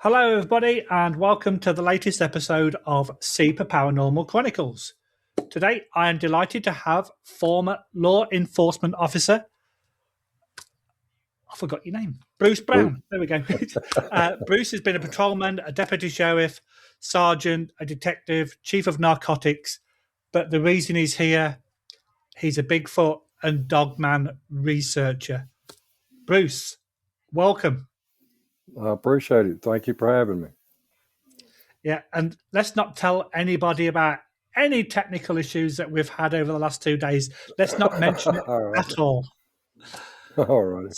Hello, everybody, and welcome to the latest episode of Super Paranormal Chronicles. Today, I am delighted to have former law enforcement officer, I forgot your name, Bruce Brown. There we go. Bruce has been a patrolman, a deputy sheriff, sergeant, a detective, chief of narcotics, but the reason he's here, he's a Bigfoot and Dogman researcher. Bruce, welcome. I appreciate it. Thank you for having me. Yeah, and let's not tell anybody about any technical issues that we've had over the last 2 days. Let's not mention it at all. All right.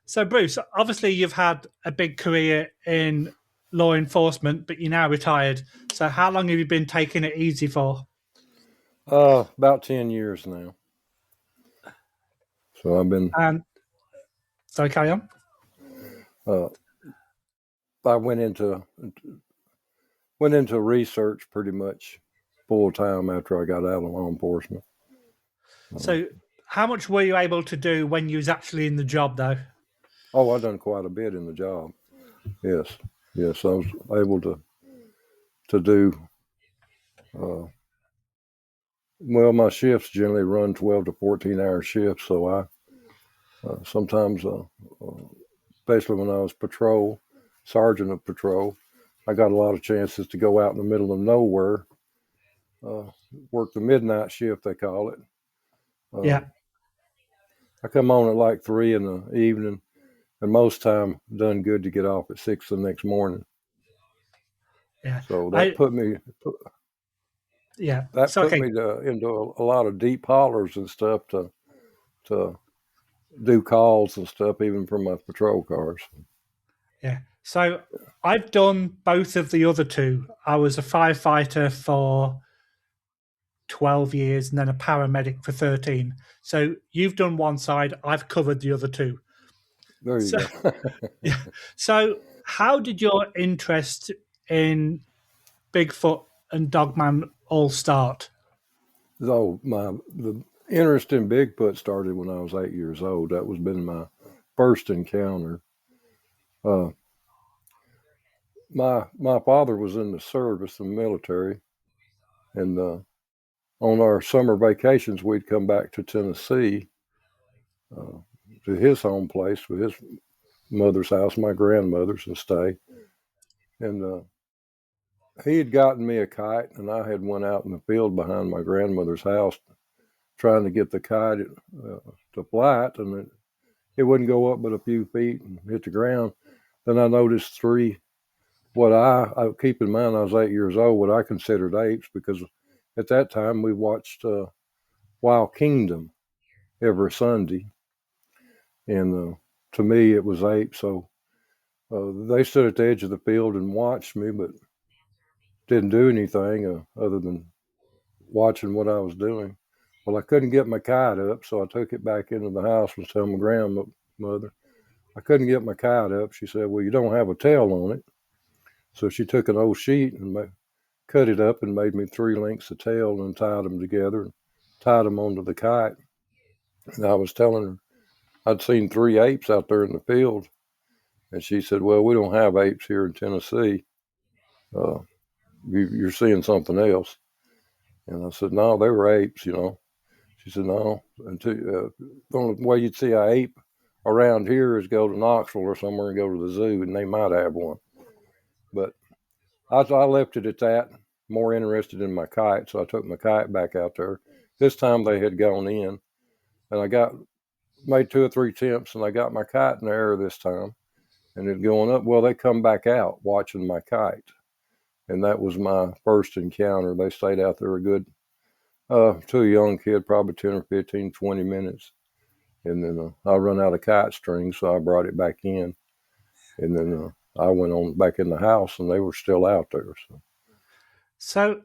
So Bruce, obviously you've had a big career in law enforcement, but you're now retired. So how long have you been taking it easy for? About 10 years now. So I've been. Sorry, carry on. I went into research pretty much full time after I got out of law enforcement. So how much were you able to do when you was actually in the job, though? Oh, I've done quite a bit in the job. Yes, I was able to do. Well, my shifts generally run 12 to 14-hour shifts, so I sometimes, especially when I was sergeant of patrol, I got a lot of chances to go out in the middle of nowhere, work the midnight shift, they call it. Yeah. I come on at like 3 in the evening, and most time done good to get off at 6 the next morning. Yeah. So that put me. Yeah. That put me into a lot of deep hollers and stuff to do calls and stuff, even from my patrol cars. Yeah. So I've done both of the other two. I was a firefighter for 12 years and then a paramedic for 13. So you've done one side, I've covered the other two. There you go. Yeah. So how did your interest in Bigfoot and Dogman all start? So the interest in Bigfoot started when I was 8 years old. That was been my first encounter. My father was in the service, the military, and on our summer vacations, we'd come back to Tennessee, to his home place with his mother's house, my grandmother's, and stay. And he had gotten me a kite, and I had went out in the field behind my grandmother's house trying to get the kite to fly it, and it wouldn't go up but a few feet and hit the ground. Then I noticed three, what I keep in mind, I was 8 years old, what I considered apes, because at that time we watched Wild Kingdom every Sunday. And to me, it was apes. So they stood at the edge of the field and watched me, but didn't do anything other than watching what I was doing. Well, I couldn't get my kite up, so I took it back into the house and told my grandmother, I couldn't get my kite up. She said, well, you don't have a tail on it. So she took an old sheet and cut it up and made me 3 lengths of tail and tied them together and tied them onto the kite. And I was telling her I'd seen 3 apes out there in the field. And she said, well, we don't have apes here in Tennessee. You're seeing something else. And I said, no, they were apes, She said, no. The only way you'd see an ape around here is go to Knoxville or somewhere and go to the zoo, and they might have one. But I left it at that, more interested in my kite, so I took my kite back out there. This time they had gone in, and I made 2 or 3 attempts, and I got my kite in the air this time, and it going up. Well, they come back out watching my kite, and that was my first encounter. They stayed out there a good, to a young kid, probably 10 or 15, 20 minutes. And then I run out of kite string, so I brought it back in. And then I went on back in the house, and they were still out there. So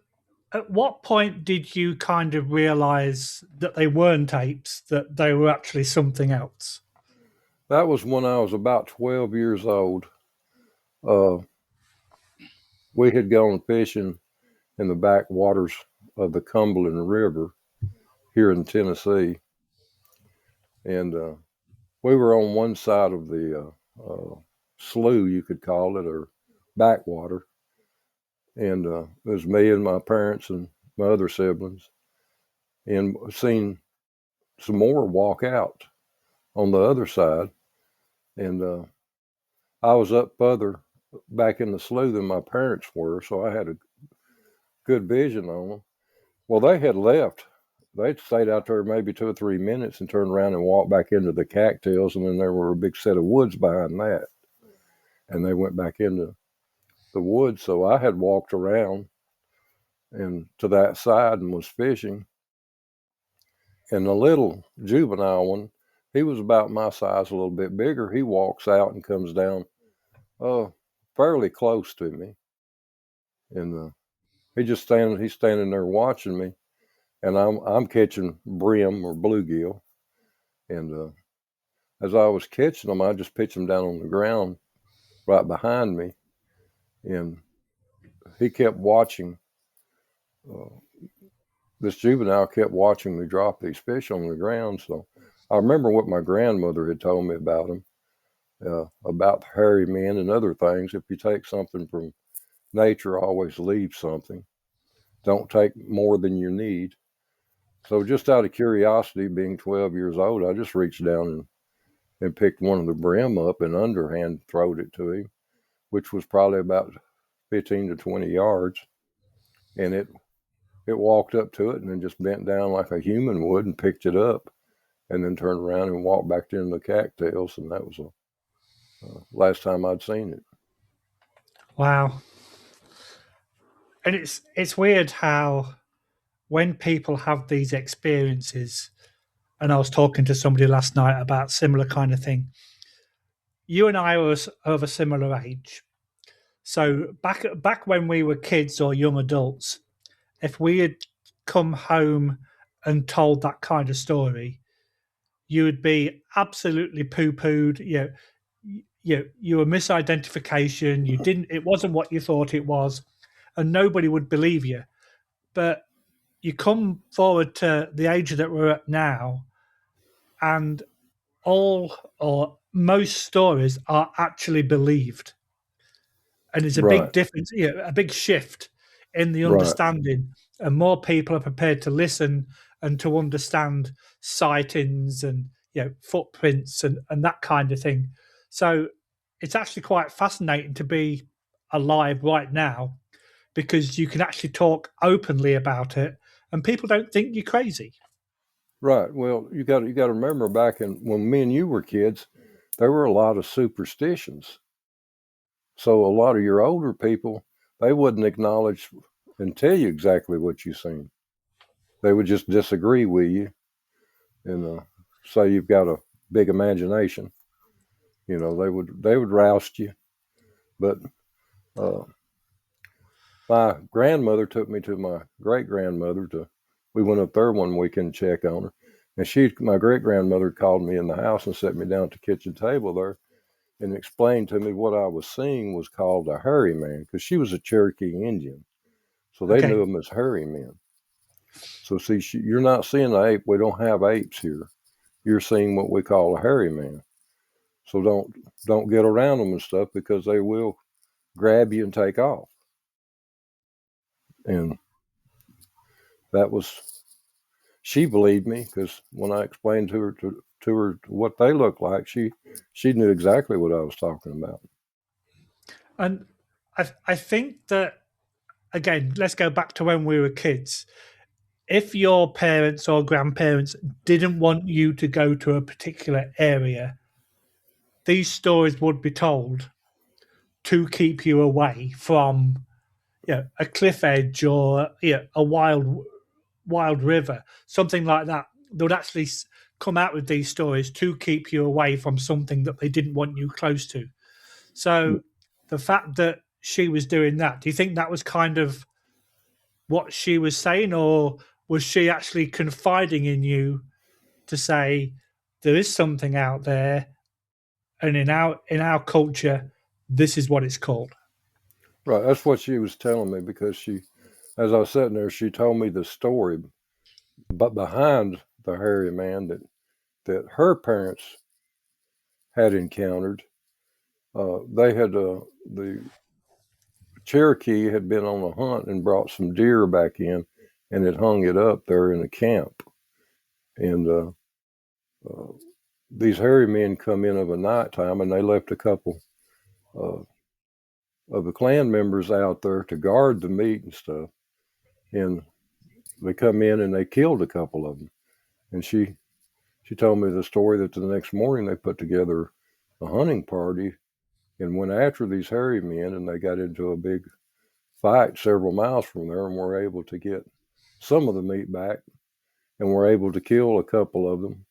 at what point did you kind of realize that they weren't apes, that they were actually something else? That was when I was about 12 years old. We had gone fishing in the backwaters of the Cumberland River here in Tennessee. And we were on one side of the slough, you could call it, or backwater. And it was me and my parents and my other siblings, and seen some more walk out on the other side. And I was up further back in the slough than my parents were, so I had a good vision on them. Well, they had left. They'd stayed out there maybe 2 or 3 minutes and turned around and walked back into the cattails, and then there were a big set of woods behind that. And they went back into the woods, so I had walked around and to that side and was fishing. And the little juvenile one, he was about my size, a little bit bigger. He walks out and comes down fairly close to me. And he's standing there watching me. And I'm catching brim or bluegill. And as I was catching them, I just pitched them down on the ground right behind me. And he kept watching. This juvenile kept watching me drop these fish on the ground. So I remember what my grandmother had told me about them, about hairy men and other things. If you take something from nature, always leave something. Don't take more than you need. So just out of curiosity, being 12 years old, I just reached down and picked one of the brim up and underhand throwed it to him, which was probably about 15 to 20 yards. And it walked up to it and then just bent down like a human would and picked it up and then turned around and walked back into the cattails. And that was the last time I'd seen it. Wow. And it's weird how when people have these experiences, and I was talking to somebody last night about similar kind of thing. You and I were of a similar age. So back when we were kids or young adults, if we had come home and told that kind of story, you would be absolutely poo-pooed. You were misidentification. You didn't. It wasn't what you thought it was, and nobody would believe you. But you come forward to the age that we're at now, and all or most stories are actually believed. And there's a big difference, a big shift in the understanding, and more people are prepared to listen and to understand sightings and footprints and that kind of thing. So it's actually quite fascinating to be alive right now because you can actually talk openly about it, and people don't think you're crazy. Right. Well, you got to remember back when me and you were kids, there were a lot of superstitions. So a lot of your older people, they wouldn't acknowledge and tell you exactly what you've seen. They would just disagree with you and say you've got a big imagination. They would roust you. But my grandmother took me to my great grandmother we went up there one weekend to check on her. And my great grandmother called me in the house and set me down at the kitchen table there and explained to me what I was seeing was called a hairy man, because she was a Cherokee Indian. So they knew them as hairy men. So see, you're not seeing an ape. We don't have apes here. You're seeing what we call a hairy man. So don't get around them and stuff, because they will grab you and take off. And she believed me, because when I explained to her what they looked like, she knew exactly what I was talking about. And I think that, again, let's go back to when we were kids. If your parents or grandparents didn't want you to go to a particular area, these stories would be told to keep you away from a cliff edge or a wild river, something like that. They would actually come out with these stories to keep you away from something that they didn't want you close to. So the fact that she was doing that, do you think that was kind of what she was saying, or was she actually confiding in you to say there is something out there, and in our culture, this is what it's called? Right, that's what she was telling me, because as I was sitting there, she told me the story, but behind the hairy man that her parents had encountered, They had the Cherokee had been on a hunt and brought some deer back in, and had hung it up there in the camp. And these hairy men come in of a nighttime, and they left a couple of the clan members out there to guard the meat and stuff. And they come in and they killed a couple of them. And she told me the story that the next morning they put together a hunting party and went after these hairy men, and they got into a big fight several miles from there, and were able to get some of the meat back, and were able to kill a couple of them,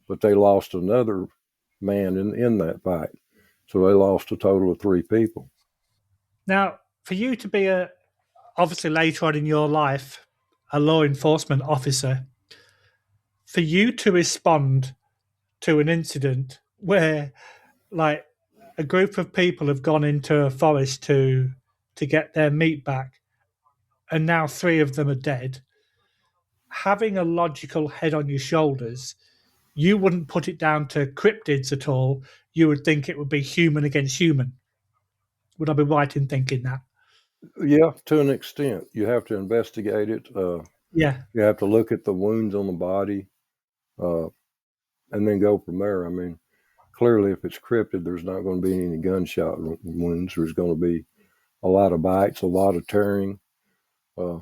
but they lost another man in that fight. So they lost a total of 3 people. Now, for you to be obviously later on in your life, a law enforcement officer, for you to respond to an incident where, like, a group of people have gone into a forest to get their meat back, and now 3 of them are dead, having a logical head on your shoulders, you wouldn't put it down to cryptids at all. You would think it would be human against human. Would I be right in thinking that? Yeah, to an extent. You have to investigate it. Yeah. You have to look at the wounds on the body, and then go from there. I mean, clearly, if it's cryptid, there's not going to be any gunshot wounds. There's going to be a lot of bites, a lot of tearing,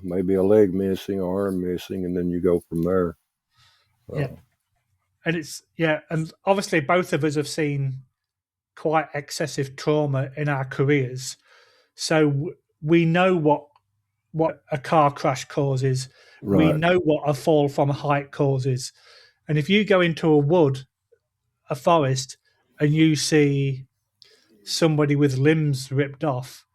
maybe a leg missing, arm missing, and then you go from there. Yeah. And obviously both of us have seen quite excessive trauma in our careers. So we know what a car crash causes. Right. We know what a fall from a height causes. And if you go into a wood, a forest, and you see somebody with limbs ripped off,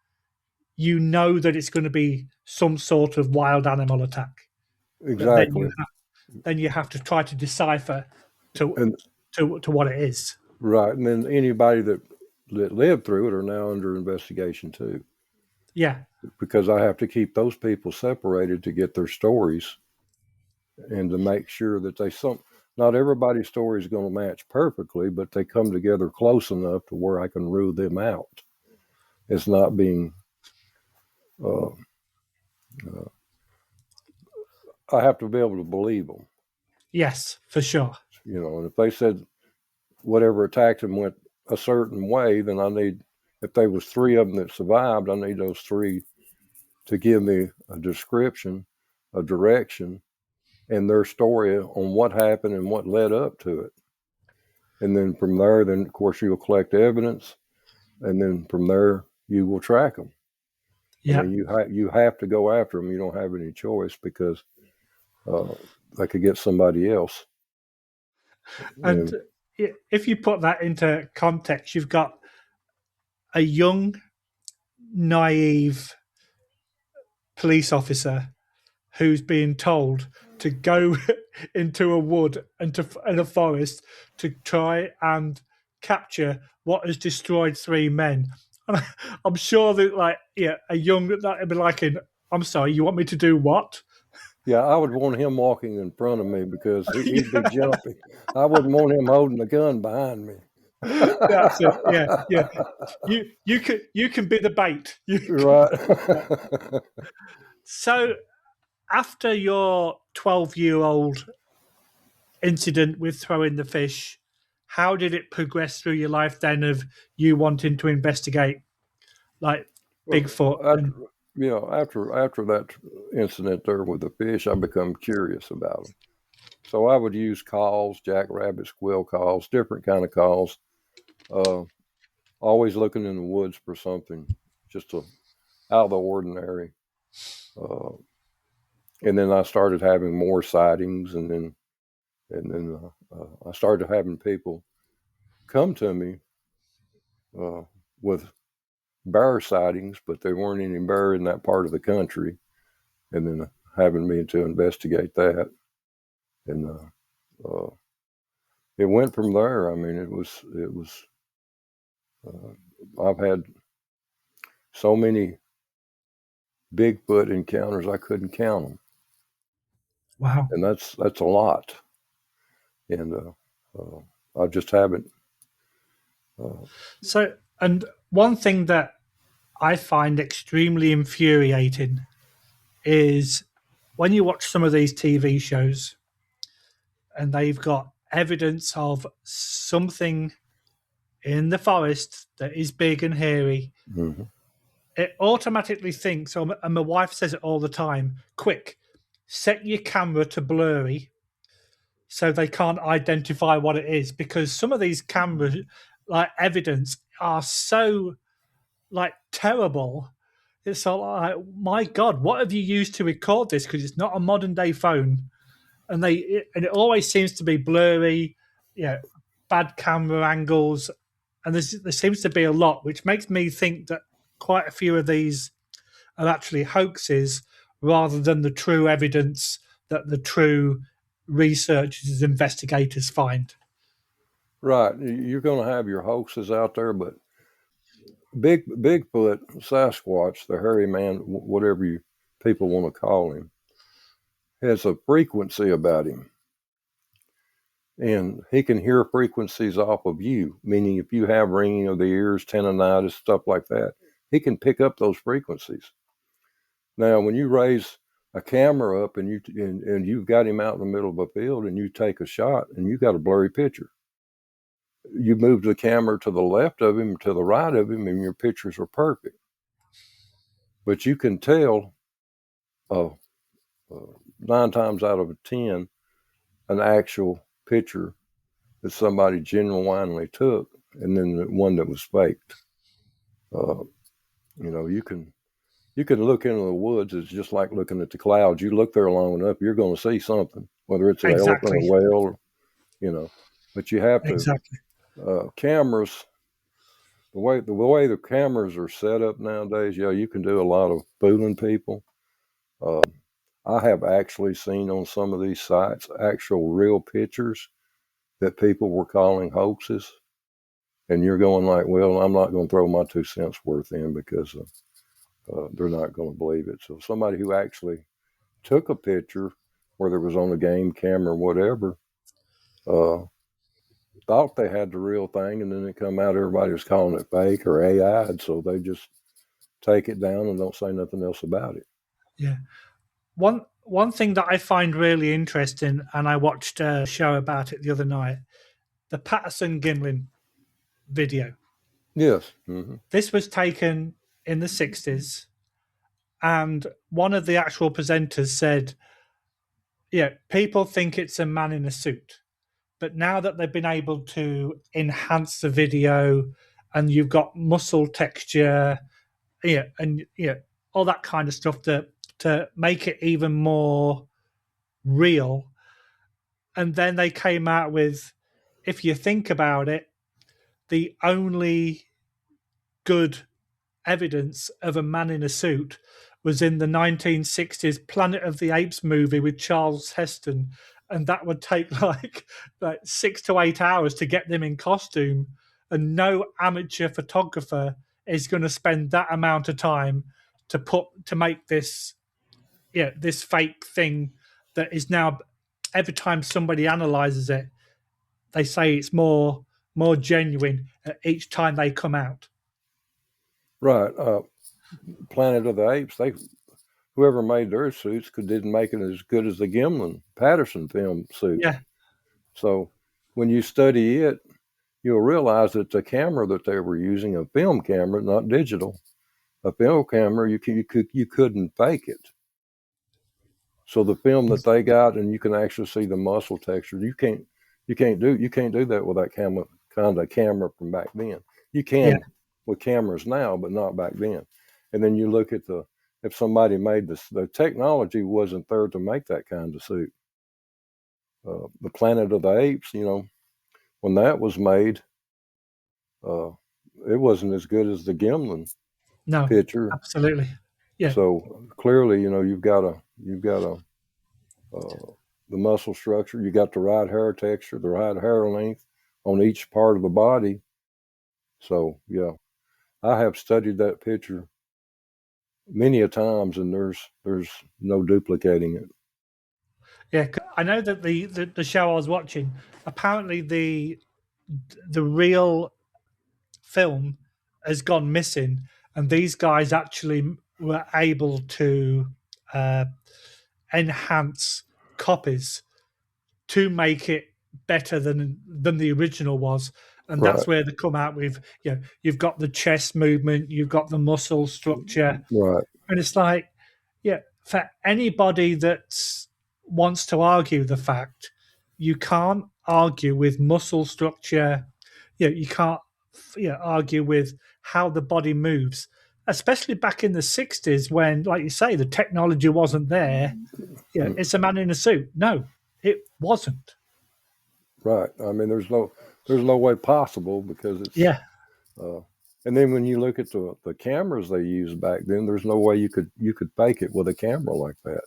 you know that it's going to be some sort of wild animal attack. Exactly. Then you have to try to decipher to what it is. Right. And then anybody that lived through it are now under investigation too. Yeah. Because I have to keep those people separated to get their stories, and to make sure that not everybody's story is going to match perfectly, but they come together close enough to where I can rule them out as not being I have to be able to believe them. Yes, for sure. And if they said whatever attacked them went a certain way, then if there was 3 of them that survived, I need those 3 to give me a description, a direction, and their story on what happened and what led up to it. And then from there, of course, you'll collect evidence, and then from there, you will track them. Yeah. I mean, you have to go after them. You don't have any choice, because they could get somebody else. And if you put that into context, you've got a young, naive police officer who's being told to go into a wood and in a forest to try and capture what has destroyed 3 men. And I'm sure that, that'd be like, I'm sorry, you want me to do what? Yeah, I would want him walking in front of me, because he'd be jumping. I wouldn't want him holding a gun behind me. That's it. Yeah. You can be the bait. Right. So after your 12-year-old incident with throwing the fish, how did it progress through your life then, of you wanting to investigate like Bigfoot? After that incident there with the fish, I become curious about them. So I would use calls, jackrabbit, squirrel calls, different kind of calls. Always looking in the woods for something just out of the ordinary. And then I started having more sightings, and then I started having people come to me with bear sightings, but there weren't any bear in that part of the country, and then having me to investigate that. And it went from there. I mean, it was I've had so many Bigfoot encounters I couldn't count them. Wow. And that's a lot. And I just haven't. So And one thing that I find extremely infuriating is when you watch some of these TV shows and they've got evidence of something in the forest that is big and hairy, Mm-hmm. it automatically thinks, and my wife says it all the time, quick, set your camera to blurry so they can't identify what it is, because some of these camera like evidence are so like terrible. It's all like, my God, what have you used to record this? Because it's not a modern day phone, and it always seems to be blurry, bad camera angles, and there seems to be a lot, which makes me think that quite a few of these are actually hoaxes rather than the true evidence that the true researchers, investigators find. Right. You're going to have your hoaxes out there, but Bigfoot, Sasquatch, the hairy man, whatever you people want to call him, has a frequency about him. And he can hear frequencies off of you, meaning if you have ringing of the ears, tinnitus, stuff like that, he can pick up those frequencies. Now, when you raise a camera up and you've got him out in the middle of a field and you take a shot and you got a blurry picture, you move the camera to the left of him, to the right of him, and your pictures are perfect. But you can tell 9 times out of 10 an actual picture that somebody genuinely took, and then the one that was faked. You can look into the woods. It's just like looking at the clouds. You look there long enough, you're going to see something, whether it's an elephant, a whale, But you have to cameras. The way the cameras are set up nowadays, you can do a lot of fooling people. I have actually seen on some of these sites actual real pictures that people were calling hoaxes. And you're going like, well, I'm not going to throw my 2 cents worth in because they're not going to believe it. So somebody who actually took a picture, whether it was on a game camera or whatever, thought they had the real thing, and then it come out everybody was calling it fake or AI, and so they just take it down and don't say nothing else about it. Yeah. One thing that I find really interesting, and I watched a show about it the other night, the Patterson-Gimlin video. Yes. Mm-hmm. This was taken in the 60s, and one of the actual presenters said, people think it's a man in a suit, but now that they've been able to enhance the video and you've got muscle texture, and all that kind of stuff to make it even more real. And then they came out with, if you think about it, the only good evidence of a man in a suit was in the 1960s Planet of the Apes movie with Charles Heston, and that would take like 6 to 8 hours to get them in costume, and no amateur photographer is going to spend that amount of time to make this this fake thing that is now, every time somebody analyzes it, they say it's more genuine each time they come out. Right. Planet of the Apes, whoever made their suits didn't make it as good as the Gimlin Patterson film suit. Yeah. So when you study it, you'll realize that the camera that they were using, a film camera, not digital, a film camera, you couldn't fake it. So the film that they got, and you can actually see the muscle texture. You can't do that with that kind of camera from back then. You can with cameras now, but not back then. And then you look at if somebody made this, the technology wasn't there to make that kind of suit. The Planet of the Apes, when that was made, it wasn't as good as the Gimlin picture. Absolutely. Yeah. So clearly, you've got the muscle structure, you got the right hair texture, the right hair length on each part of the body. So yeah, I have studied that picture many a times, and there's no duplicating it. Yeah, I know that the show I was watching, apparently the real film has gone missing, and these guys actually were able to enhance copies to make it better than the original was. And that's where they come out with, you've got the chest movement, you've got the muscle structure, Right. and it's like, for anybody that wants to argue the fact, you can't argue with muscle structure. You can't argue with how the body moves, especially back in the 60s when, like you say, the technology wasn't there. It's a man in a suit. No, it wasn't. Right. I mean, there's no way possible, because it's and then when you look at the cameras they used back then, there's no way you could fake it with a camera like that.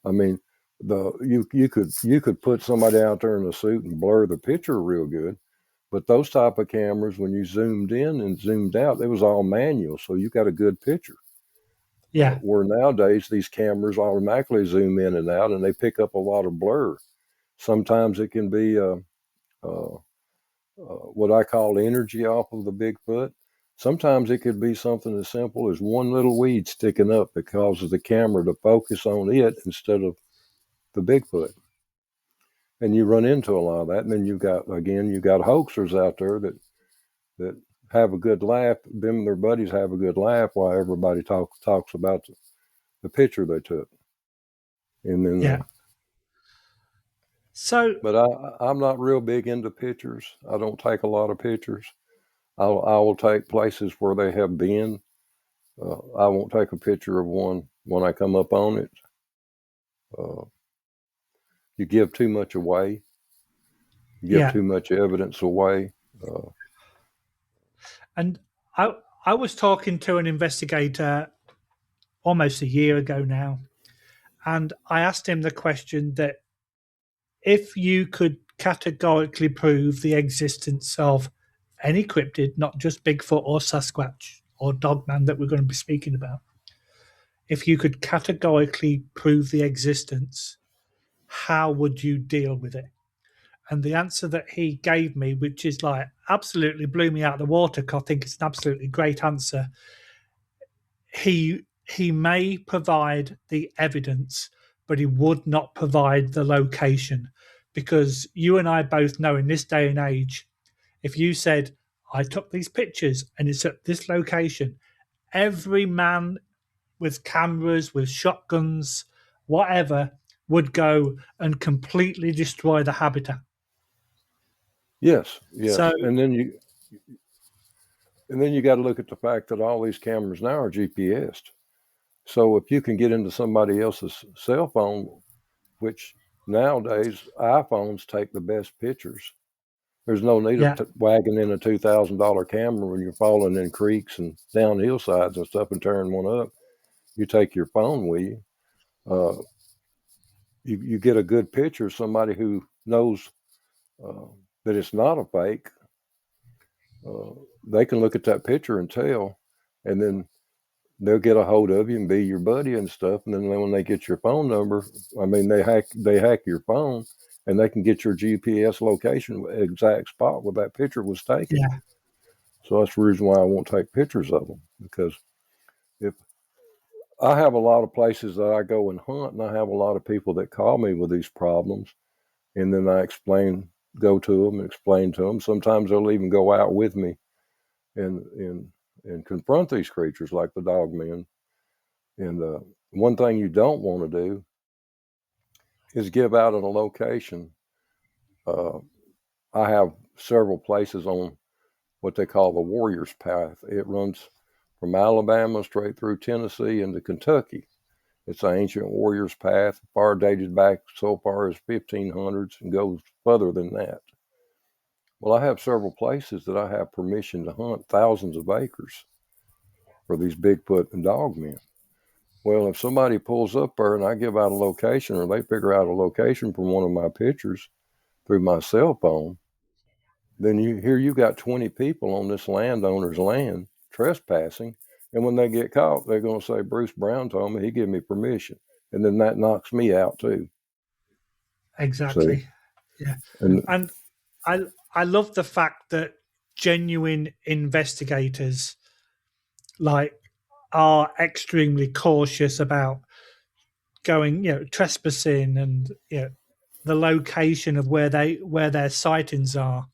I mean, you could put somebody out there in a suit and blur the picture real good, but those type of cameras, when you zoomed in and zoomed out, it was all manual, so you got a good picture. Yeah. Where nowadays these cameras automatically zoom in and out, and they pick up a lot of blur. Sometimes it can be what I call energy off of the Bigfoot. Sometimes it could be something as simple as one little weed sticking up that causes the camera to focus on it instead of the Bigfoot. And you run into a lot of that. And then you've got hoaxers out there that have a good laugh. Them and their buddies have a good laugh while everybody talks about the picture they took. And then but I'm not real big into pictures. I don't take a lot of pictures. I will take places where they have been. I won't take a picture of one when I come up on it. You give too much away. You give too much evidence away. And I was talking to an investigator almost a year ago now, and I asked him the question that if you could categorically prove the existence of any cryptid, not just Bigfoot or Sasquatch or Dogman that we're going to be speaking about, if you could categorically prove the existence, how would you deal with it? And the answer that he gave me, which is like absolutely blew me out of the water, because I think it's an absolutely great answer. He may provide the evidence, but he would not provide the location, because you and I both know in this day and age, if you said, I took these pictures and it's at this location, every man with cameras, with shotguns, whatever, would go and completely destroy the habitat. Yes. So, and then you got to look at the fact that all these cameras now are GPSed. So if you can get into somebody else's cell phone, which nowadays iPhones take the best pictures, there's no need of wagging in a $2,000 camera when you're falling in creeks and down hillsides and stuff and tearing one up. You take your phone with you. You get a good picture of somebody who knows that it's not a fake. They can look at that picture and tell, and then they'll get a hold of you and be your buddy and stuff. And then when they get your phone number, I mean, they hack your phone, and they can get your GPS location, exact spot where that picture was taken. Yeah. So that's the reason why I won't take pictures of them, because if I have a lot of places that I go and hunt, and I have a lot of people that call me with these problems, and then I go to them and explain to them. Sometimes they'll even go out with me and confront these creatures like the dogmen. And one thing you don't want to do is give out a location. I have several places on what they call the Warrior's Path. It runs from Alabama straight through Tennessee into Kentucky. It's an ancient warrior's path, far dated back so far as 1500s and goes further than that. Well, I have several places that I have permission to hunt thousands of acres for these Bigfoot and Dogmen. Well, if somebody pulls up there and I give out a location, or they figure out a location from one of my pictures through my cell phone, then you got 20 people on this landowner's land trespassing. And when they get caught, they're going to say, Bruce Brown told me, he gave me permission. And then that knocks me out too. Exactly. See? Yeah. And I love the fact that genuine investigators like are extremely cautious about going, trespassing and the location of where their sightings are,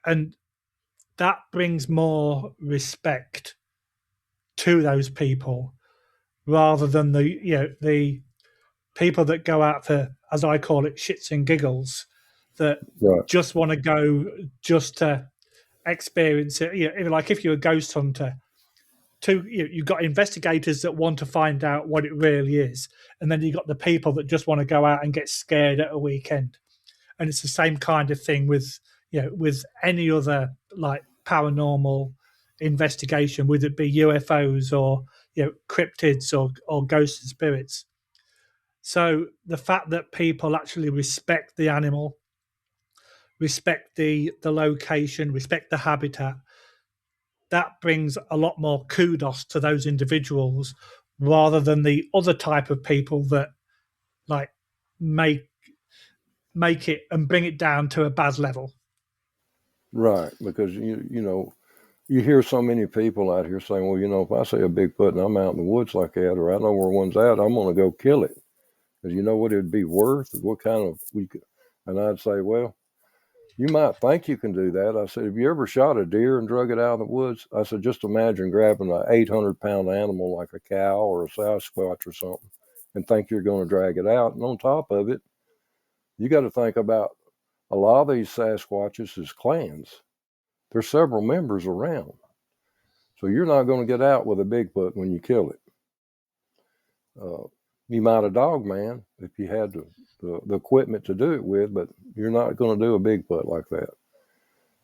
and that brings more respect to those people rather than the people that go out for, as I call it, shits and giggles, that Right. just want to go just to experience it. Like if you're a ghost hunter, you've got investigators that want to find out what it really is, and then you've got the people that just want to go out and get scared at a weekend. And it's the same kind of thing with with any other like paranormal investigation, whether it be UFOs or cryptids or ghosts and spirits. So the fact that people actually respect the animal, respect the location, respect the habitat, that brings a lot more kudos to those individuals rather than the other type of people that like make it and bring it down to a bad level. Right, because you hear so many people out here saying, well, if I see a Bigfoot and I'm out in the woods like that, or I know where one's at, I'm going to go kill it. Because you know what it'd be worth? What kind of and I'd say, well, you might think you can do that. I said, have you ever shot a deer and drug it out of the woods? I said, just imagine grabbing an 800-pound animal like a cow or a Sasquatch or something and think you're going to drag it out. And on top of it, you got to think about a lot of these Sasquatches is clans. There's several members around. So you're not going to get out with a Bigfoot when you kill it. You might a Dogman if you had the equipment to do it with, but you're not going to do a Bigfoot like that.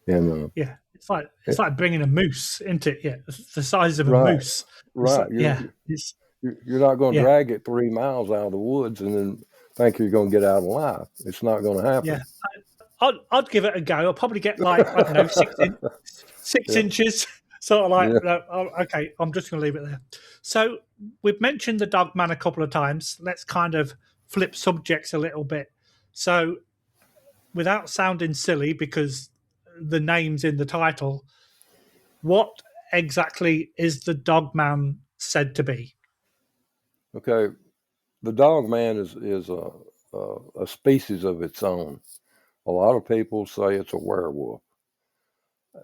And yeah, it's like bringing a moose into it. Yeah, the size of a right, moose. right. You're not going to drag it 3 miles out of the woods and then think you're going to get out alive. It's not going to happen. Yeah, I'd give it a go. I'll probably get like, I don't know, 6 inches. Sort of like, okay, I'm just going to leave it there. So we've mentioned the Dogman a couple of times. Let's kind of flip subjects a little bit. So without sounding silly, because the name's in the title, what exactly is the Dogman said to be? Okay, the Dogman is a species of its own. A lot of people say it's a werewolf.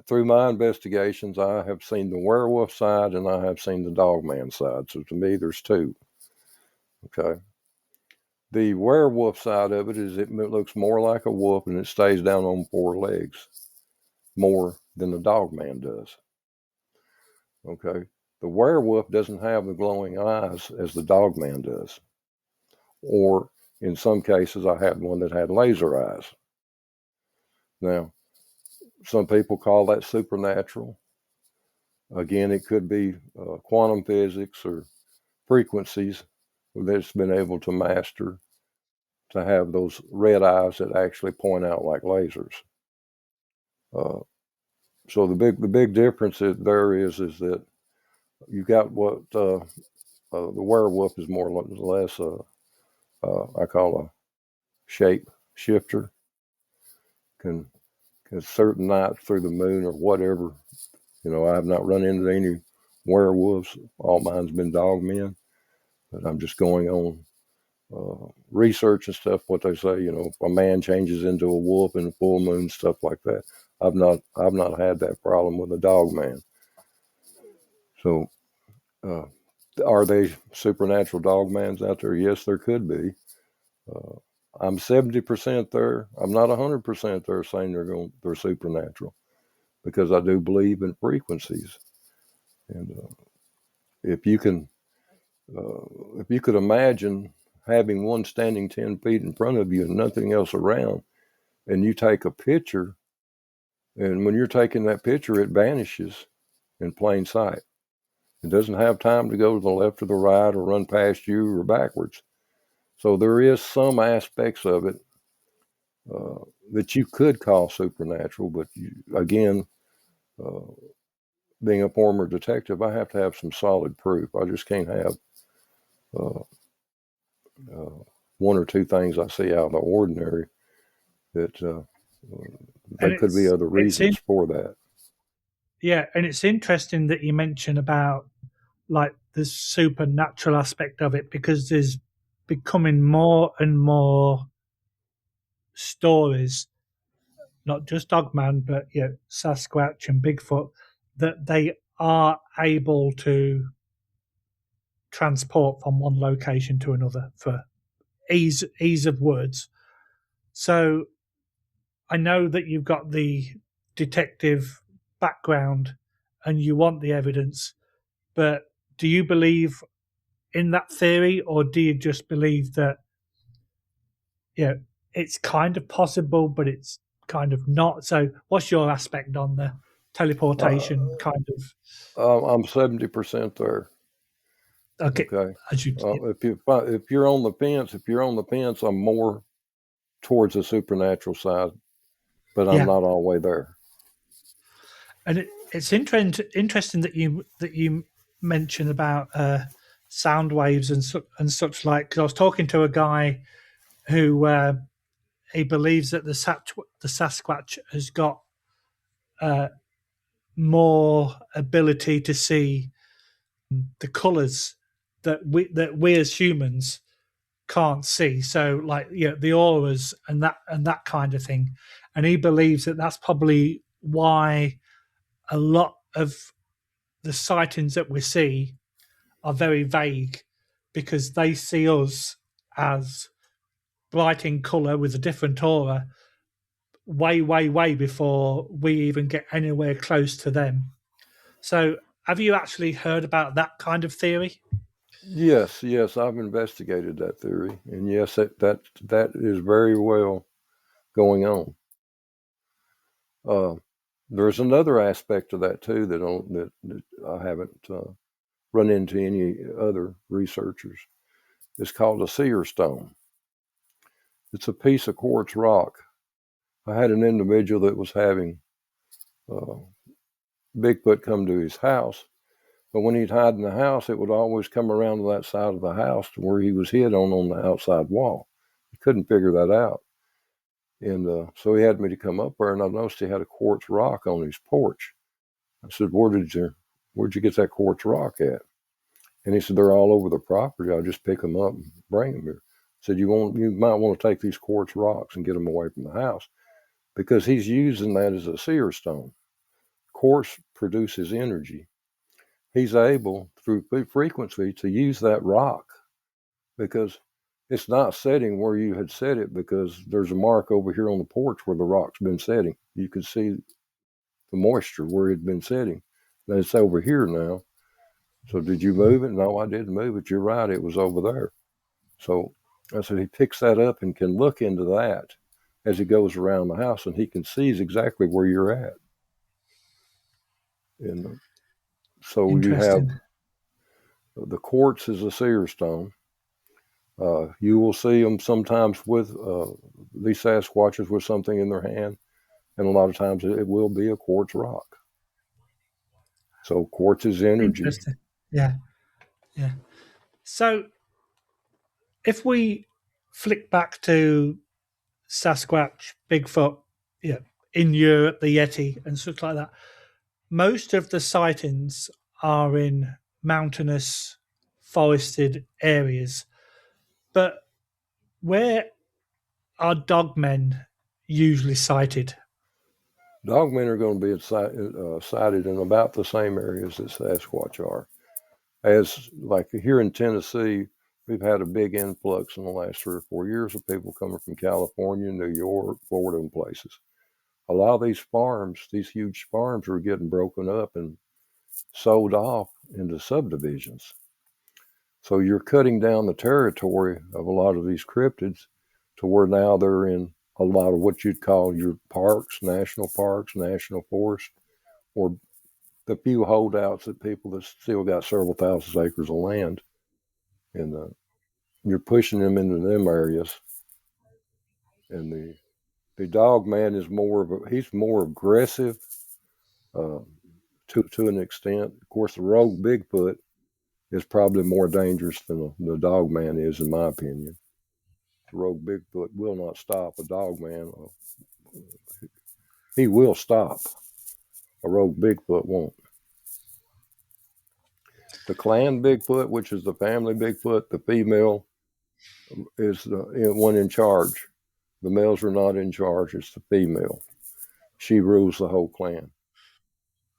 Through my investigations, I have seen the werewolf side and I have seen the Dogman side. So to me, there's two. Okay. The werewolf side of it is it looks more like a wolf and it stays down on 4 legs more than the Dogman does. Okay. The werewolf doesn't have the glowing eyes as the Dogman does. Or in some cases, I had one that had laser eyes. Now, some people call that supernatural. Again, it could be quantum physics or frequencies that's been able to master to have those red eyes that actually point out like lasers. So the big difference there is that you got what the werewolf is more or less I call a shape shifter. Can certain nights through the moon or whatever. I have not run into any werewolves. All mine's been Dogmen, but I'm just going on research and stuff. What they say, if a man changes into a wolf in a full moon, stuff like that. I've not had that problem with a Dogman. So, are they supernatural Dogmans out there? Yes, there could be. I'm 70% there. I'm not 100% there saying they're supernatural, because I do believe in frequencies. And if you could imagine having one standing 10 feet in front of you and nothing else around, and you take a picture, and when you're taking that picture, it vanishes in plain sight. It doesn't have time to go to the left or the right or run past you or backwards. So there is some aspects of it that you could call supernatural, but again, being a former detective, I have to have some solid proof. I just can't have one or two things I see out of the ordinary that there could be other reasons for that. Yeah, and it's interesting that you mention about like the supernatural aspect of it, because there's becoming more and more stories, not just Dogman, but Sasquatch and Bigfoot, that they are able to transport from one location to another for ease of words. So I know that you've got the detective background and you want the evidence, but do you believe in that theory, or do you just believe that it's kind of possible, but it's kind of not? So what's your aspect on the teleportation kind of? I'm 70% there. Okay. If you're on the fence, I'm more towards the supernatural side, but I'm not all the way there. And it's interesting that you mention about sound waves and such like. Because I was talking to a guy who he believes that the Sasquatch has got more ability to see the colours that we as humans can't see. So like the auras and that kind of thing. And he believes that that's probably why a lot of the sightings that we see are very vague, because they see us as bright in colour with a different aura way before we even get anywhere close to them. So have you actually heard about that kind of theory? Yes, I've investigated that theory, and yes, that is very well going on. There's another aspect of that too that I haven't run into any other researchers. It's called a seer stone. It's a piece of quartz rock. I had an individual that was having Bigfoot come to his house, but when he'd hide in the house, it would always come around to that side of the house to where he was hid on the outside wall. He couldn't figure that out. And so he had me to come up there, and I noticed he had a quartz rock on his porch. I said, where'd you get that quartz rock at? And he said, they're all over the property. I'll just pick them up and bring them here. I said, you might want to take these quartz rocks and get them away from the house, because he's using that as a seer stone. Quartz produces energy. He's able, through frequency, to use that rock, because it's not setting where you had set it, because there's a mark over here on the porch where the rock's been setting. You could see the moisture where it had been setting. And it's over here now. So did you move it? No, I didn't move it. You're right. It was over there. So I said, he picks that up and can look into that as he goes around the house, and he can see exactly where you're at. And so you have the quartz is a seer stone. You will see them sometimes with these Sasquatches with something in their hand, and a lot of times it will be a quartz rock. So quartz is energy. Interesting. Yeah. So if we flick back to Sasquatch, Bigfoot, in Europe, the Yeti and such like that, most of the sightings are in mountainous, forested areas. But where are dogmen usually sighted? Dogmen are going to be sighted in about the same areas that Sasquatch are. As like here in Tennessee, we've had a big influx in the last 3 or 4 years of people coming from California, New York, Florida, and places. A lot of these farms, these huge farms, are getting broken up and sold off into subdivisions. So you're cutting down the territory of a lot of these cryptids to where now they're in a lot of what you'd call your parks, national forests, or the few holdouts that people that still got several thousand acres of land. And you're pushing them into them areas. And the dog man is he's more aggressive to an extent. Of course, the rogue Bigfoot is probably more dangerous than the dog man is, in my opinion. The rogue Bigfoot will not stop a dog man. he will stop. A rogue Bigfoot won't. The clan Bigfoot, which is the family Bigfoot, the female is the one in charge. The males are not in charge. It's the female. She rules the whole clan.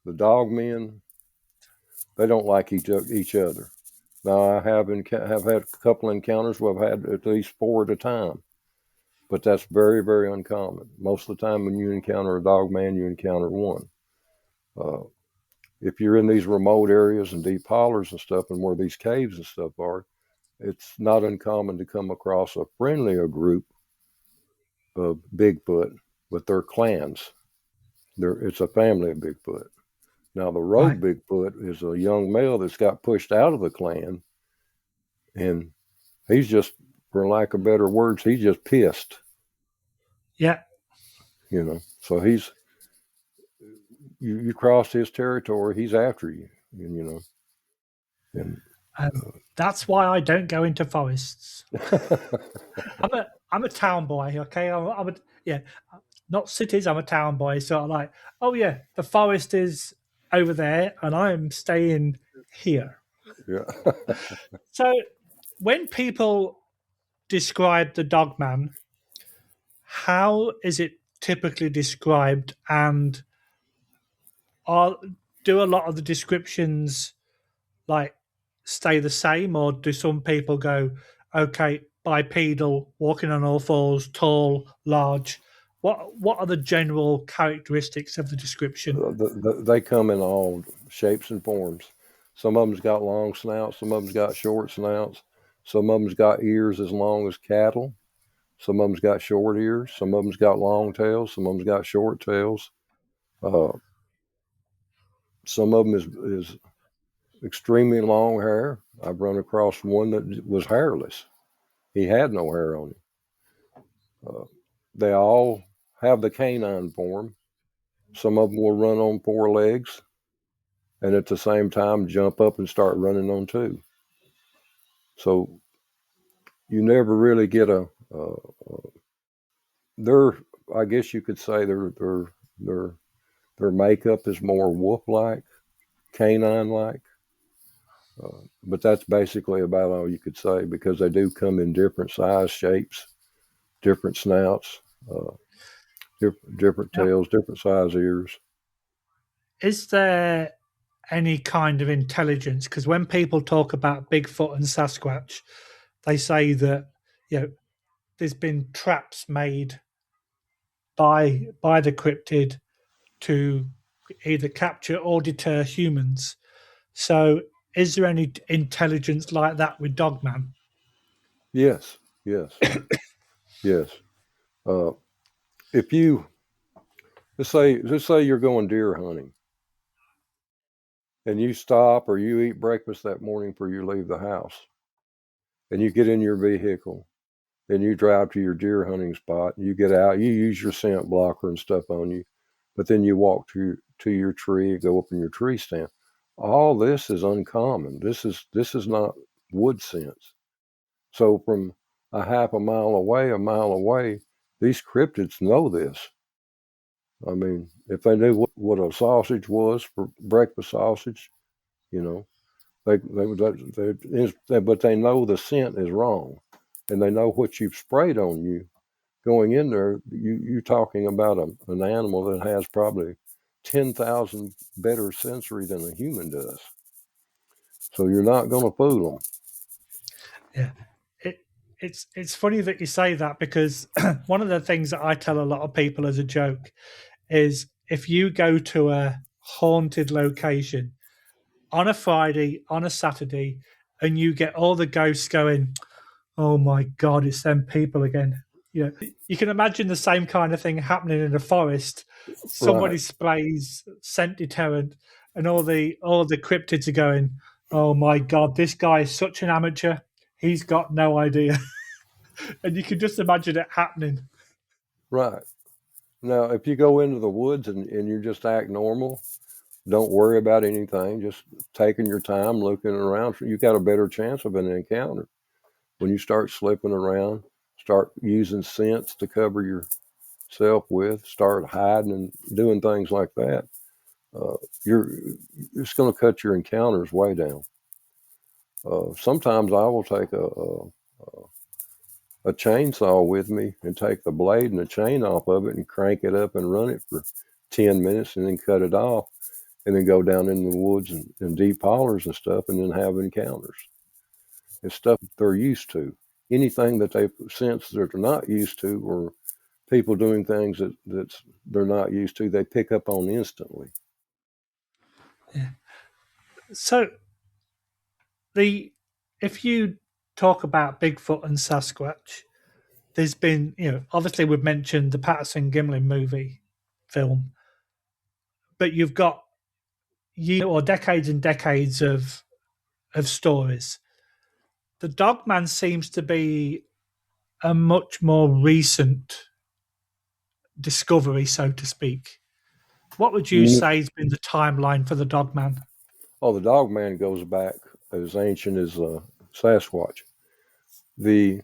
The dogmen, they don't like each other. Now, I have had a couple encounters where I've had at least 4 at a time, but that's very, very uncommon. Most of the time when you encounter a dogman, you encounter one. If you're in these remote areas and deep hollers and stuff, and where these caves and stuff are, it's not uncommon to come across a friendlier group of Bigfoot, but they're clans. It's a family of Bigfoot. Now, the rogue Bigfoot is a young male that's got pushed out of the clan, and he's just, for lack of better words, he's just pissed. Yeah. So you crossed his territory, he's after you, And that's why I don't go into forests. I'm a town boy, okay? Not cities. I'm a town boy, so I'm like, oh yeah, the forest is over there, and I'm staying here. Yeah. So, when people describe the dogman, how is it typically described, and do a lot of the descriptions like stay the same, or do some people go, okay, bipedal, walking on all fours, tall, large? What are the general characteristics of the description? They come in all shapes and forms. Some of them's got long snouts, some of them's got short snouts, some of them's got ears as long as cattle, some of them's got short ears, some of them's got long tails, some of them's got short tails. Some of them is extremely long hair. I've run across one that was hairless. He had no hair on him. They all have the canine form. Some of them will run on 4 legs and at the same time jump up and start running on 2. So you never really get I guess you could say their makeup is more wolf-like, canine-like. But that's basically about all you could say, because they do come in different size, shapes, different snouts, different tails, different size ears. Is there any kind of intelligence? Because when people talk about Bigfoot and Sasquatch, they say that there's been traps made by the cryptid to either capture or deter humans. So, is there any intelligence like that with Dogman? Yes. If you let's say you're going deer hunting, and you stop or you eat breakfast that morning before you leave the house, and you get in your vehicle and you drive to your deer hunting spot, and you get out, you use your scent blocker and stuff on you, but then you walk to your tree, go up in your tree stand. All this is uncommon. This is not wood scents. So from a half a mile away, these cryptids know this. I mean, if they knew what a sausage was for breakfast sausage, but they know the scent is wrong, and they know what you've sprayed on you. Going in there, you're talking about an animal that has probably 10,000 better sensory than a human does. So you're not going to fool them. Yeah. It's funny that you say that, because one of the things that I tell a lot of people as a joke is, if you go to a haunted location on a Friday, on a Saturday, and you get all the ghosts going, oh my God, it's them people again. You can imagine the same kind of thing happening in a forest. Somebody Right. sprays scent deterrent, and all the cryptids are going, oh my God, this guy is such an amateur. He's got no idea. And you can just imagine it happening. Right. Now, if you go into the woods and you just act normal, don't worry about anything, just taking your time, looking around, you got a better chance of an encounter. When you start slipping around, start using scents to cover yourself with, start hiding and doing things like that, you're it's going to cut your encounters way down. Sometimes I will take a chainsaw with me and take the blade and the chain off of it and crank it up and run it for 10 minutes and then cut it off and then go down in the woods and deep hollers and stuff and then have encounters. It's stuff they're used to. Anything that they sense that they're not used to, or people doing things that they're not used to, they pick up on instantly. Yeah. So if you talk about Bigfoot and Sasquatch, there's been, obviously we've mentioned the Patterson-Gimlin movie film, but you've got or decades and decades of stories. The Dogman seems to be a much more recent discovery, so to speak. What would you say has been the timeline for the Dogman? Oh, the Dogman goes back as ancient as Sasquatch. The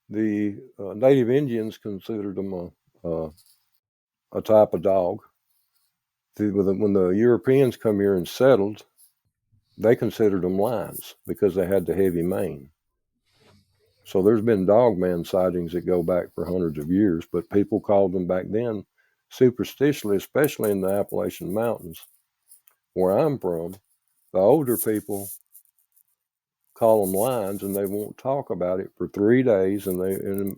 Native Indians considered them a type of dog. When the Europeans come here and settled, they considered them lions because they had the heavy mane. So there's been Dogman sightings that go back for hundreds of years, but people called them back then superstitiously, especially in the Appalachian Mountains, where I'm from. The older people call them lions, and they won't talk about it for 3 days, and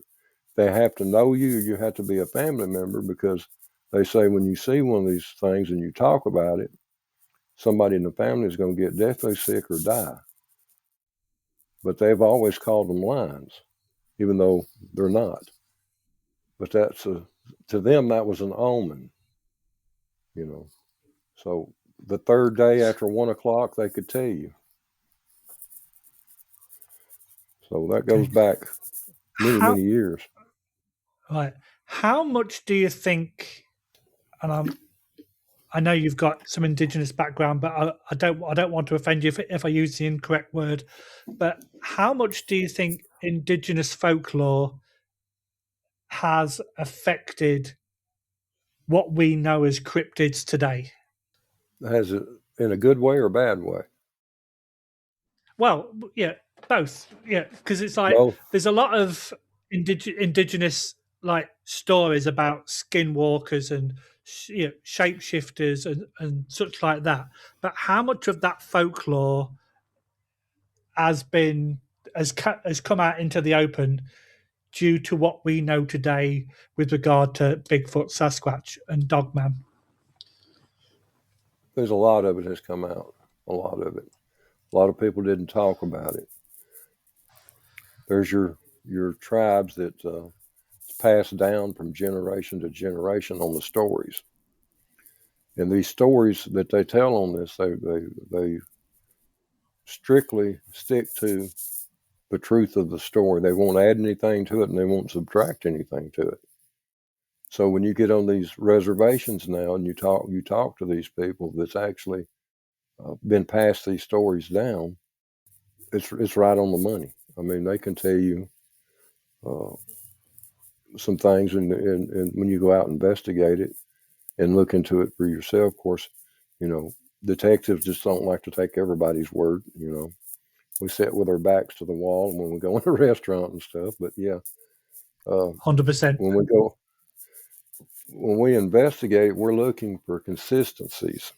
they have to know you. You have to be a family member, because they say when you see one of these things and you talk about it, somebody in the family is going to get deathly sick or die. But they've always called them lions, even though they're not. But to them, that was an omen, So the third day after 1 o'clock, they could tell you. So that goes back many years. Right. How much do you think, and I know you've got some Indigenous background, but I don't want to offend you if I use the incorrect word, but how much do you think Indigenous folklore has affected what we know as cryptids today? Has it in a good way or a bad way? Well, yeah, both. Yeah, because it's like there's a lot of indigenous like stories about skinwalkers and shapeshifters and such like that. But how much of that folklore has come out into the open due to what we know today with regard to Bigfoot, Sasquatch, and Dogman? There's a lot of it has come out. A lot of it. A lot of people didn't talk about it. There's your tribes that passed down from generation to generation on the stories. And these stories that they tell on this, they strictly stick to the truth of the story. They won't add anything to it, and they won't subtract anything to it. So when you get on these reservations now and you talk to these people that's actually been passed these stories down, it's right on the money. I mean, they can tell you some things, and when you go out and investigate it and look into it for yourself, of course, detectives just don't like to take everybody's word. We sit with our backs to the wall when we go in a restaurant and stuff. But yeah, 100%. When we investigate, we're looking for consistencies.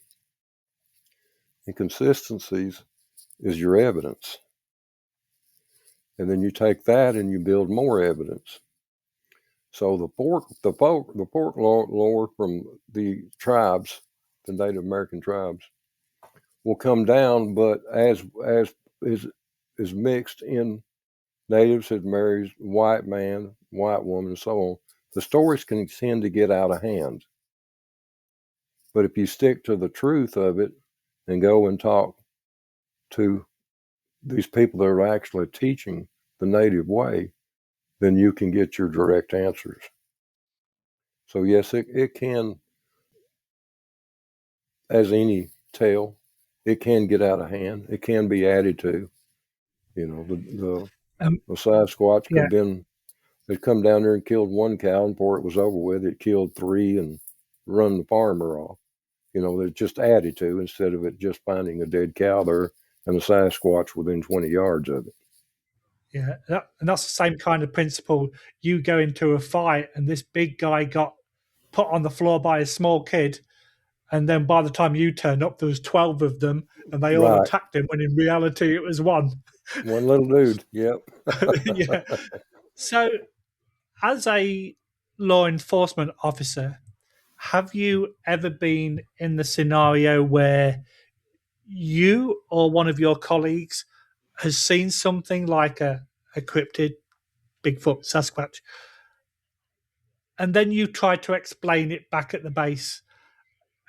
And consistencies is your evidence. And then you take that and you build more evidence. So the folklore from the tribes, the Native American tribes, will come down, but as is mixed in. Natives had married white man, white woman, and so on. The stories can tend to get out of hand. But if you stick to the truth of it and go and talk to these people that are actually teaching the native way, then you can get your direct answers. So yes, it can, as any tale, it can get out of hand. It can be added to. The Sasquatch could have been They'd come down there and killed one cow, and before it was over with, it killed 3 and run the farmer off. It just added to, instead of it just finding a dead cow there and a Sasquatch within 20 yards of it. Yeah, and that's the same kind of principle. You go into a fight, and this big guy got put on the floor by a small kid, and then by the time you turned up, there was 12 of them, and they all Right. attacked him, when in reality it was one. One little dude. Yep. Yeah. So, as a law enforcement officer, have you ever been in the scenario where you or one of your colleagues has seen something like a cryptid, Bigfoot, Sasquatch, and then you try to explain it back at the base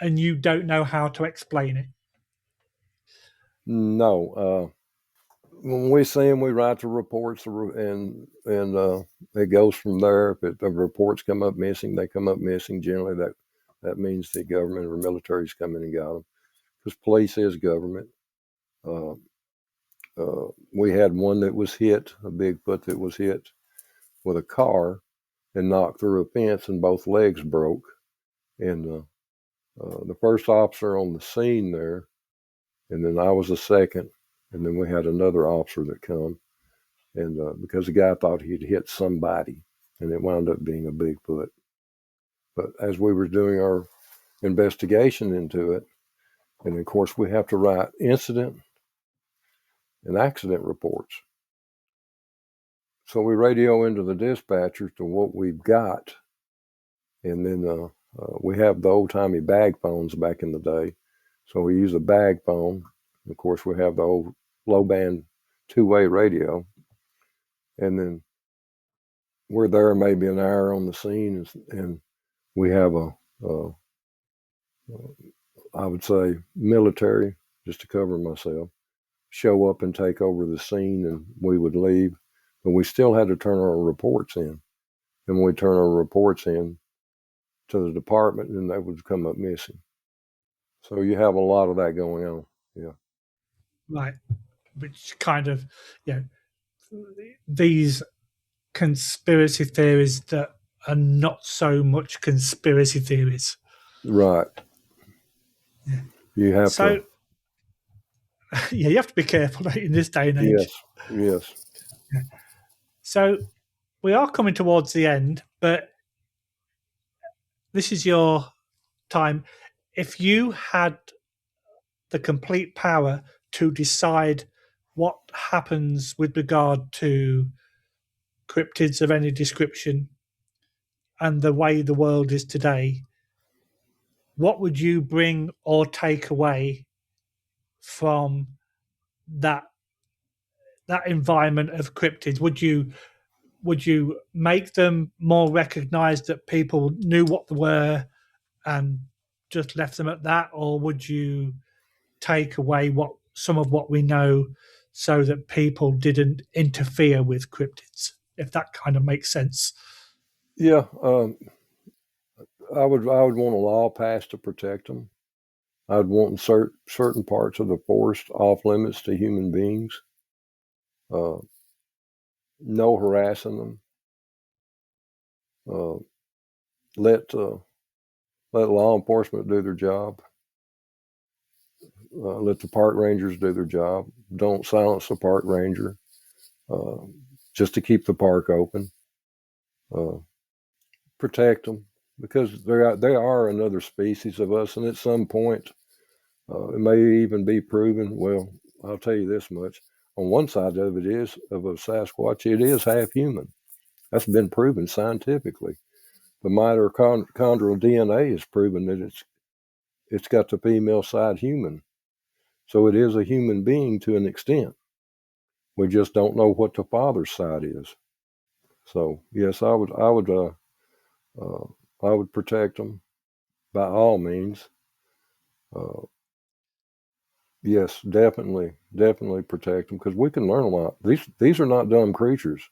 and you don't know how to explain it? No. When we see them, we write the reports, and it goes from there. If the reports come up missing, they come up missing. Generally, that means the government or military's come in and got them, because police is government. We had one that was hit, a Bigfoot that was hit with a car and knocked through a fence, and both legs broke. And the first officer on the scene there, and then I was the second, and then we had another officer that come, and because the guy thought he'd hit somebody, and it wound up being a Bigfoot. But as we were doing our investigation into it, and of course we have to write incident and accident reports. So we radio into the dispatchers to what we've got, and then we have the old-timey bag phones back in the day. So we use a bag phone. Of course, we have the old low-band two-way radio, and then we're there maybe an hour on the scene, and we have I would say military, just to cover myself, show up and take over the scene, and we would leave. But we still had to turn our reports in. And when we turn our reports in to the department, then they would come up missing. So you have a lot of that going on. Yeah. Right. Which kind of, these conspiracy theories that are not so much conspiracy theories. Right. Yeah. You have So, to. yeah, you have to be careful in this day and age. Yes. Yeah. So we are coming towards the end, but this is your time. If you had the complete power to decide what happens with regard to cryptids of any description and the way the world is today, what would you bring or take away from that environment of cryptids? Would you make them more recognized, that people knew what they were and just left them at that, or would you take away some of what we know so that people didn't interfere with cryptids, if that kind of makes sense? Yeah. I would want a law passed to protect them. I'd want certain parts of the forest off limits to human beings. No harassing them. Let law enforcement do their job. Let the park rangers do their job. Don't silence the park ranger, just to keep the park open. Protect them, because they are another species of us, and at some point, it may even be proven. Well, I'll tell you this much: on one side of it is of a Sasquatch, it is half human. That's been proven scientifically. The mitochondrial DNA has proven that it's got the female side human. So it is a human being to an extent. We just don't know what the father's side is. So yes, I would protect them by all means. Yes, definitely protect them, because we can learn a lot. These are not dumb creatures.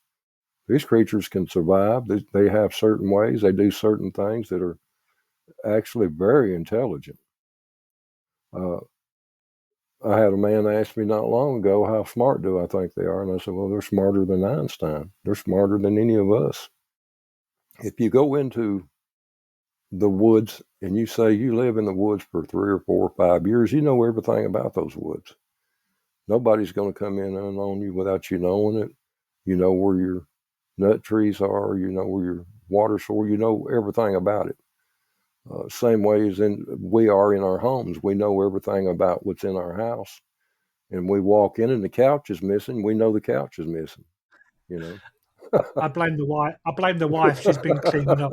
These creatures can survive. They have certain ways. They do certain things that are actually very intelligent. I had a man ask me not long ago, how smart do I think they are? And I said, well, they're smarter than Einstein. They're smarter than any of us. If you go into the woods and you say you live in the woods for 3 or 4 or 5 years, you know everything about those woods. Nobody's going to come in on you without you knowing it. You know where your nut trees are. You know where your water source. You know everything about it. Same way as we are in our homes. We know everything about what's in our house. And we walk in and the couch is missing. We know the couch is missing. You know. I blame the wife. I blame the wife. She's been cleaning up.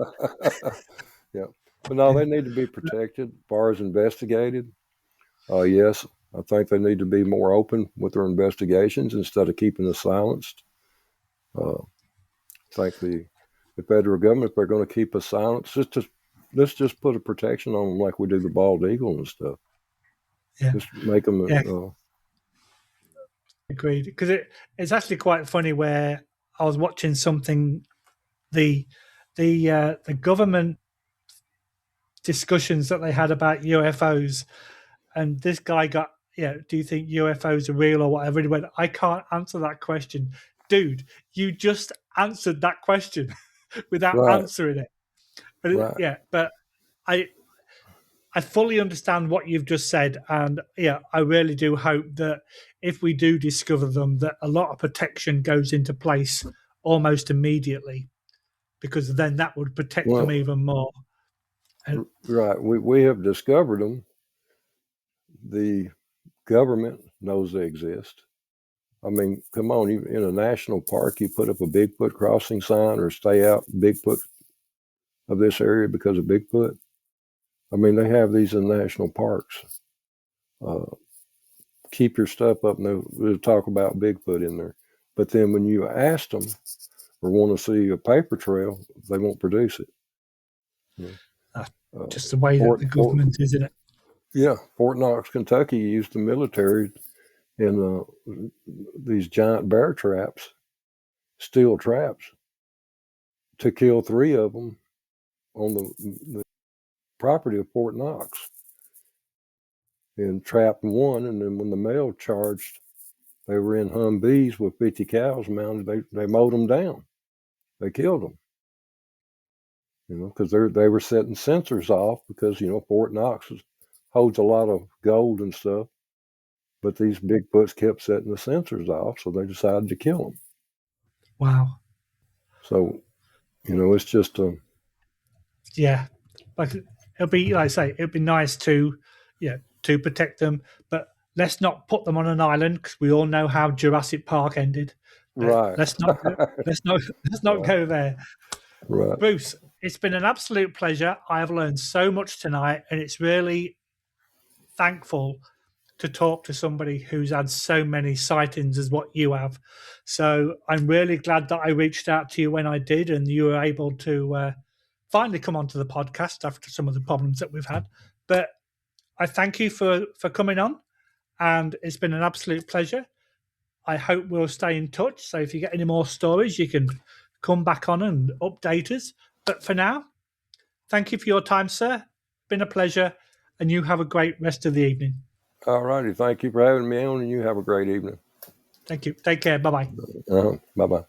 Yeah, but no, they need to be protected. As far as investigated, yes, I think they need to be more open with their investigations instead of keeping us silenced. I think the federal government, if they're going to keep us silenced, let's just put a protection on them like we do the bald eagle and stuff. Yeah. Just make them. Yeah. Agreed. Because it's actually quite funny where I was watching something, the government discussions that they had about UFOs, and this guy got, do you think UFOs are real or whatever? And he went, I can't answer that question. Dude, you just answered that question without answering it. But but I fully understand what you've just said, and I really do hope that if we do discover them, that a lot of protection goes into place almost immediately, because then that would protect them even more. And, we have discovered them. The government knows they exist. I mean, come on, in a national park, you put up a Bigfoot crossing sign or stay out Bigfoot of this area because of Bigfoot. I mean, they have these in national parks. Keep your stuff up, and they'll talk about Bigfoot in there. But then when you ask them or want to see a paper trail, they won't produce it. Just the way that the government is, isn't it? Yeah, Fort Knox, Kentucky used the military in these giant bear traps, steel traps, to kill 3 of them on the property of Fort Knox. And trapped 1, and then when the mail charged, they were in Humvees with 50 cows mounted. They mowed them down. They killed them. Because they were setting sensors off because Fort Knox holds a lot of gold and stuff, but these Bigfoots kept setting the sensors off, so they decided to kill them. Wow. So, it's just like it'll be, like I say, it'd be nice to protect them, but let's not put them on an island, because we all know how Jurassic Park ended. Right. Let's not go there. Right. Bruce, it's been an absolute pleasure. I have learned so much tonight, and it's really thankful to talk to somebody who's had so many sightings as what you have. So I'm really glad that I reached out to you when I did, and you were able to finally come onto the podcast after some of the problems that we've had. But I thank you for coming on, and it's been an absolute pleasure. I hope we'll stay in touch. So if you get any more stories, you can come back on and update us. But for now, thank you for your time, sir. Been a pleasure, and you have a great rest of the evening. All righty. Thank you for having me on, and you have a great evening. Thank you. Take care. Bye-bye. Bye-bye.